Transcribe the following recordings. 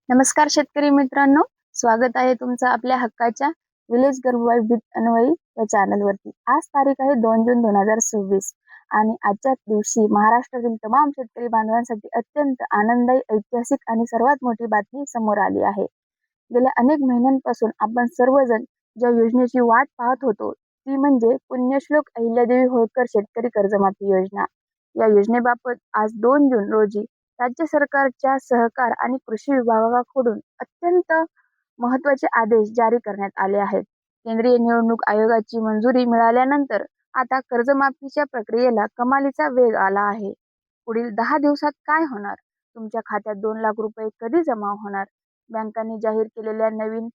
नमस्कार शेतकरी मित्रांनो, स्वागत आहे तुमचं आपल्या हक्काच्या विलेज गर्ल वाईफ विथ अन्वयी या चॅनलवरती। आज तारीख आहे 2 जून 2026 आणि आजच्या दिवशी महाराष्ट्रातील तमाम शेतकरी बांधवांसाठी अत्यंत आनंददायी, ऐतिहासिक आणि सर्वात मोठी बातमी समोर आली आहे। गेल्या अनेक महिन्यांपासून आपण सर्वजण ज्या योजनेची वाट पाहत होतो ती म्हणजे पुण्यश्लोक अहिल्यादेवी होळकर शेतकरी कर्जमाफी योजना। या योजनेबाबत आज 2 जून रोजी राज्य सरकारच्या सहकार आणि कृषी विभागाकडून अत्यंत महत्त्वाचे आदेश जारी करण्यात आले आहेत। केंद्रीय निवडणूक आयोगाची मंजुरी मिळाल्यानंतर आता कर्जमाफीच्या प्रक्रियेला कमालीचा वेग आला आहे। पुढील 10 दिवसात काय होणार? तुमच्या खात्यात 2 लाख रुपये कधी जमा होणार? बँकांनी जाहीर केलेल्या नवीन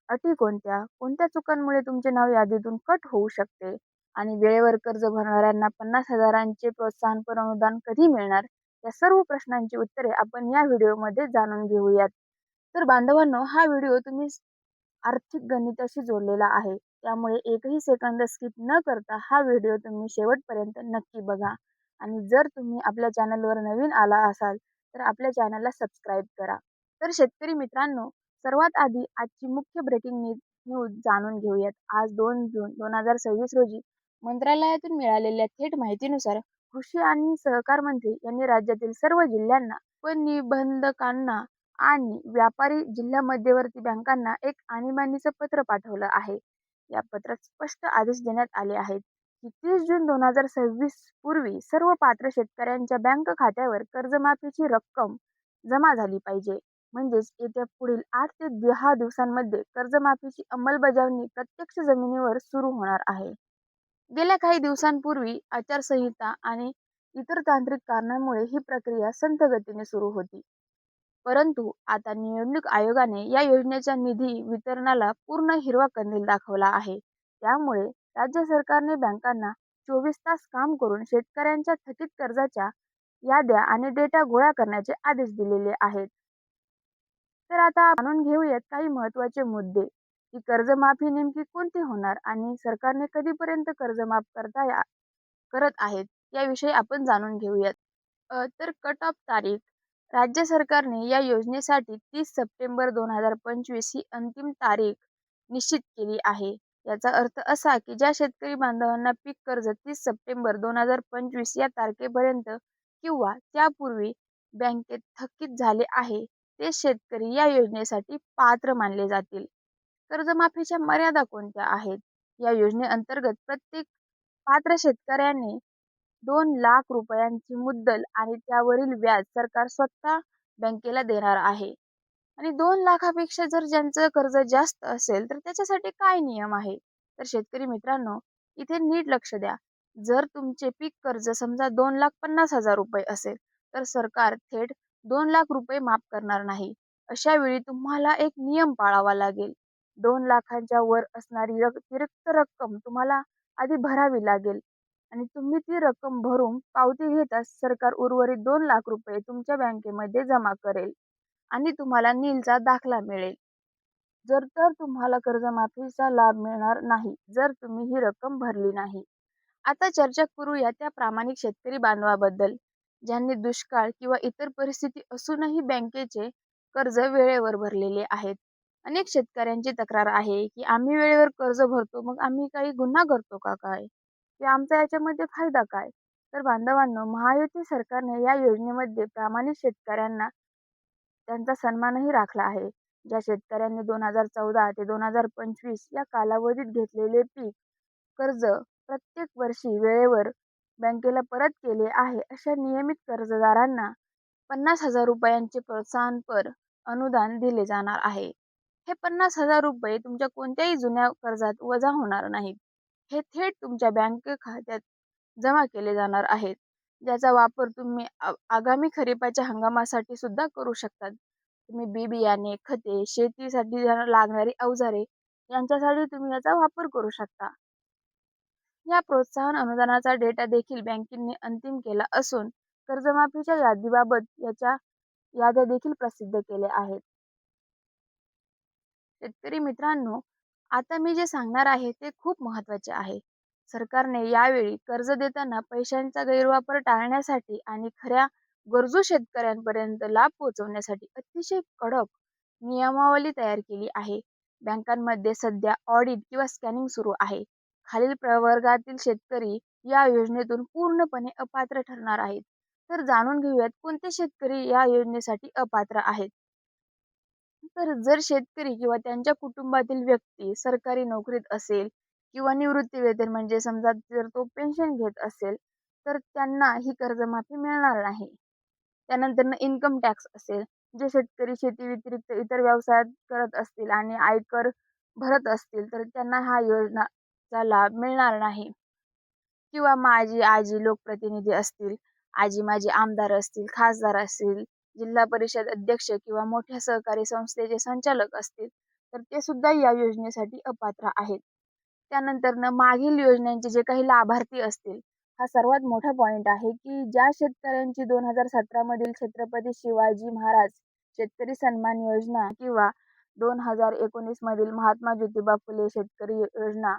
अटी कोणत्या? कोणत्या चुकांमुळे तुमचे नाव यादीतून कट होऊ शकते? आणि वेळेवर कर्ज भरणाऱ्यांना 50,000चे प्रोत्साहनपर अनुदान कधी मिळणार? या सर्व प्रश्नांची उत्तरे आपण या व्हिडिओमध्ये जाणून घेऊयात। तर बांधवांनो, हा व्हिडिओ तुम्ही आर्थिक गणिताशी जोडलेला आहे, त्यामुळे एकही सेकंद स्किप न करता हा व्हिडिओ तुम्ही शेवटपर्यंत नक्की बघा। आणि जर तुम्ही आपल्या चॅनलवर नवीन आला असाल तर आपल्या चॅनलला सबस्क्राईब करा। तर शेतकरी मित्रांनो, सर्वात आधी आजची मुख्य ब्रेकिंग न्यूज जाणून घेऊयात। आज 2 जून 2026 रोजी मंत्रालयातून मिळालेल्या थेट माहितीनुसार कृषी आणि सहकार मंत्री यांनी राज्यातील सर्व जिल्ह्यांना व निबंधकांना आणि व्यापारी जिल्हा मध्यवर्ती बँकांना एक आणीबाणीचं पत्र पाठवलं आहे। या पत्रात स्पष्ट आदेश देण्यात आले आहेत की 30 जून 2026 पूर्वी सर्व पात्र शेतकऱ्यांच्या बँक खात्यावर कर्जमाफीची रक्कम जमा झाली पाहिजे। म्हणजेच येत्या पुढील 8 ते 10 दिवसांमध्ये कर्जमाफीची अंमलबजावणी प्रत्यक्ष जमिनीवर सुरू होणार आहे। गेल्या काही दिवसांपूर्वी आचारसंहिता आणि इतर तांत्रिक कारणांमुळे ही प्रक्रिया संथ गतीने सुरू होती, परंतु आता निवडणूक आयोगाने या योजनेच्या निधी वितरणाला पूर्ण हिरवा कंदील दाखवला आहे। त्यामुळे राज्य सरकारने बँकांना 24 तास काम करून शेतकऱ्यांच्या थकीत कर्जाच्या याद्या आणि डेटा गोळा करण्याचे आदेश दिलेले आहेत। तर आता जाणून घेऊयात काही महत्त्वाचे मुद्दे, की कर्जमाफी नेमकी कोणती होणार आणि सरकारने कधीपर्यंत कर्ज माफ करत आहेत याविषयी आपण जाणून घेऊयात। तर कट ऑफ तारीख, राज्य सरकारने या योजनेसाठी 30 सप्टेंबर 2025 ही अंतिम तारीख निश्चित केली आहे। याचा अर्थ असा की ज्या शेतकरी बांधवांना पीक कर्ज 30 सप्टेंबर 2025 या तारखेपर्यंत किंवा त्यापूर्वी बँकेत थकीत झाले आहे, ते शेतकरी या योजनेसाठी पात्र मानले जातील। कर्जमाफीच्या मर्यादा कोणत्या आहेत? या योजनेअंतर्गत प्रत्येक पात्र शेतकऱ्याने 2 लाख रुपयांची मुद्दल आणि त्यावरील व्याज सरकार स्वतः बँकेला देणार आहे। आणि 2 लाखापेक्षा जर ज्यांचं कर्ज जास्त असेल तर त्याच्यासाठी काय नियम आहे? तर शेतकरी मित्रांनो, इथे नीट लक्ष द्या। जर तुमचे पीक कर्ज समजा 2,50,000 रुपये असेल तर सरकार थेट 2 लाख रुपये माफ करणार नाही। अशा वेळी तुम्हाला एक नियम पाळावा लागेल। 2 लाखांच्या वर असणारी अतिरिक्त रक्कम तुम्हाला आधी भरावी लागेल आणि तुम्ही ती रक्कम भरून पावती घेताच सरकार उर्वरित 2 लाख रुपये तुमच्या बँकेमध्ये जमा करेल आणि तुम्हाला नीलचा दाखला मिळेल। तर तुम्हाला कर्जमाफीचा लाभ मिळणार नाही जर तुम्ही ही रक्कम भरली नाही। आता चर्चा करूया त्या प्रामाणिक शेतकरी बांधवाबद्दल, ज्यांनी दुष्काळ किंवा इतर परिस्थिती असूनही बँकेचे कर्ज वेळेवर भरलेले आहेत। अनेक शेतकऱ्यांची तक्रार आहे की आम्ही वेळेवर कर्ज भरतो, मग आम्ही काही गुन्हा करतो का काय? की आमचा याच्यामध्ये फायदा काय? तर बांधवांनो, महायुती सरकारने या योजनेमध्ये प्रामाणिक शेतकऱ्यांना त्यांचा सन्मानही राखला आहे। ज्या शेतकऱ्यांनी 2014 ते 2025 या कालावधीत घेतलेले पीक कर्ज प्रत्येक वर्षी वेळेवर बँकेला परत केले आहे, अशा नियमित कर्जदारांना 50,000 रुपयांचे प्रोत्साहनपर अनुदान दिले जाणार आहे। हे 50,000 रुपये तुमच्या कोणत्याही जुन्या कर्जात वजा होणार नाहीत। हे थेट तुमच्या बँक खात्यात जमा केले जाणार आहेत, ज्याचा वापर तुम्ही आगामी खरीपाच्या हंगामासाठी सुद्धा करू शकतात। तुम्ही बी बियाणे, खते, शेतीसाठी लागणारी अवजारे यांच्यासाठी तुम्ही याचा वापर करू शकता। या प्रोत्साहन अनुदानाचा डेटा देखील बँकेने अंतिम केला असून कर्जमाफीच्या यादीबाबत याच्या याद्या देखील प्रसिद्ध केल्या आहेत। शेतकरी मित्रांनो, आता मी जे सांगणार आहे ते खूप महत्त्वाचे आहे। सरकारने यावेळी कर्ज देताना पैशांचा गैरवापर टाळण्यासाठी आणि खऱ्या गरजू शेतकऱ्यांपर्यंत लाभ पोहोचवण्यासाठी अतिशय कडक नियमावली तयार केली आहे. बँकांमध्ये सध्या ऑडिट किंवा स्कॅनिंग सुरू आहे. खालील प्रवर्गातील शेतकरी या योजनेतून पूर्णपणे अपात्र ठरणार आहेत. तर जाणून घेऊयात कोणते शेतकरी या योजनेसाठी अपात्र आहेत. तर जर शेतकरी किंवा त्यांच्या कुटुंबातील व्यक्ती सरकारी नोकरीत असेल किंवा निवृत्तीवेतन म्हणजे समजा जर तो पेन्शन घेत असेल, तर त्यांना ही कर्जमाफी मिळणार नाही. त्यानंतर इन्कम टॅक्स असेल, जे शेतकरी शेती व्यतिरिक्त इतर व्यवसायात करत असतील आणि आयकर भरत असतील, तर त्यांना हा योजनाचा लाभ मिळणार नाही. किंवा माझी-आजी लोकप्रतिनिधी असतील, आजी-माझी आमदार असतील, खासदार असतील, जिल्हा परिषद अध्यक्ष किंवा मोठ्या सहकारी संस्थेचे संचालक असतील, तर ते सुद्धा या योजनेसाठी अपात्र आहेत. त्यानंतरनं मागील योजनांचे जे काही लाभार्थी असतील, हा सर्वात मोठा पॉइंट आहे, की ज्या शेतकऱ्यांची 2017 मधील छत्रपती शिवाजी महाराज शेतकरी सन्मान योजना किंवा 2019 मधील महात्मा ज्योतिबा फुले शेतकरी योजना,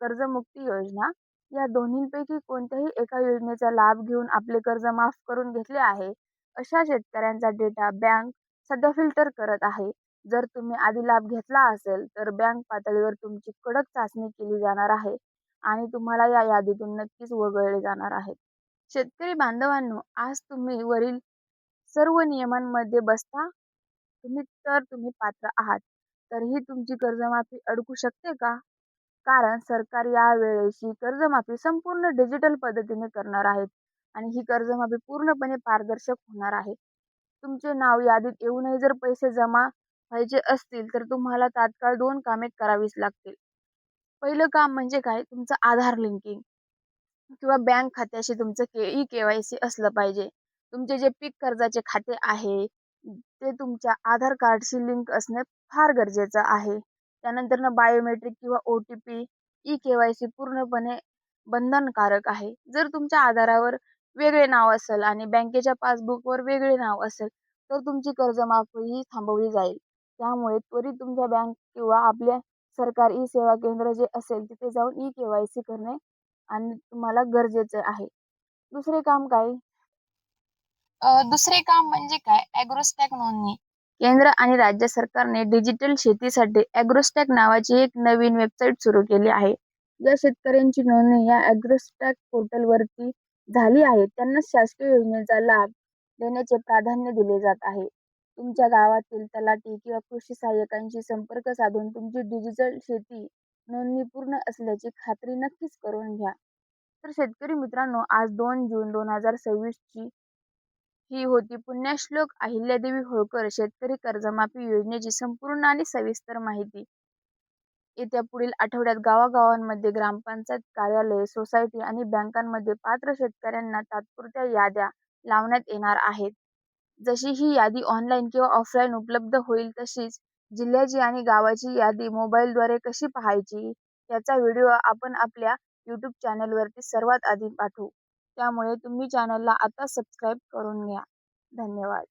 कर्जमुक्ती योजना या दोन्हींपैकी कोणत्याही एका योजनेचा लाभ घेऊन आपले कर्ज माफ करून घेतले आहे, अशा शेतकऱ्यांचा डेटा बँक सध्या फिल्टर करत आहे. जर तुम्ही आधी लाभ घेतला असेल, तर बँक पातळीवर तुमची कडक चाचणी केली जाणार आहे आणि तुम्हाला या यादीतून नक्कीच वगळले जाणार आहे. शेतकरी बांधवांनो, आज तुम्ही वरील सर्व नियमांमध्ये बसता तुम्ही पात्र आहात. तरीही तुमची कर्जमाफी अडकू शकते का? कारण सरकार यावेळेची कर्जमाफी संपूर्ण डिजिटल पद्धतीने करणार आहेत आणि ही कर्जमाफी पूर्णपणे पारदर्शक होणार आहे. तुमचे नाव यादीत येऊनही जर पैसे जमा व्हायचे असतील, तर तुम्हाला तात्काळ 2 कामे करावीच लागतील. पहिलं काम म्हणजे काय? तुमचं आधार लिंकिंग किंवा बँक खात्याशी तुमचं ई-के-वाय-सी असलं पाहिजे. तुमचे जे पीक कर्जाचे खाते आहे, ते तुमच्या आधार कार्डशी लिंक असणे फार गरजेचं आहे. त्यानंतरनं बायोमेट्रिक किंवा ओ-टी-पी, ई-के-वाय-सी पूर्णपणे बंधनकारक आहे. जर तुमच्या आधारावर वेगळे नाव असेल आणि बँकेच्या पासबुकवर वेगळे नाव असेल, तर तुमची कर्जमाफी थांबवली जाईल. त्यामुळे त्वरित तुमच्या बँक किंवा आपल्या सरकारी ई-सेवा केंद्र जे असेल, तिथे जाऊन ई-के-वाय-सी करणे आणि तुम्हाला गरजेचं आहे. दुसरे काम काय? दुसरे काम म्हणजे काय? ॲग्रोस्टॅक नोंदणी. केंद्र आणि राज्य सरकारने डिजिटल शेतीसाठी ॲग्रोस्टॅक नावाची एक नवीन वेबसाईट सुरू केली आहे. ज्या शेतकऱ्यांची नोंदणी या ॲग्रोस्टॅक पोर्टलवरती झाली आहे, त्यांना शासकीय योजनेचा लाभ देण्याचे प्राधान्य दिले जात आहे. तुमच्या गावातील तलाठी किंवा कृषी सहाय्यकांशी संपर्क साधून तुमची डिजिटल शेती नोंदणी पूर्ण असल्याची खात्री नक्कीच करून घ्या. तर शेतकरी मित्रांनो, आज 2 जून 2026 ची ही होती पुण्यश्लोक अहिल्यादेवी होळकर शेतकरी कर्जमाफी योजनेची संपूर्ण आणि सविस्तर माहिती. येत्या पुढील आठवड्यात गावागावांमध्ये ग्रामपंचायत कार्यालये, सोसायटी आणि बँकांमध्ये पात्र शेतकऱ्यांना तात्पुरत्या याद्या लावण्यात येणार आहेत. जशी ही यादी ऑनलाईन किंवा ऑफलाईन उपलब्ध होईल, तशीच जिल्ह्याची आणि गावाची यादी मोबाईलद्वारे कशी पाहायची याचा व्हिडिओ आपण आपल्या YouTube चॅनलवरती सर्वात आधी पाठवू. त्यामुळे तुम्ही चॅनलला आता सबस्क्राईब करून घ्या. धन्यवाद.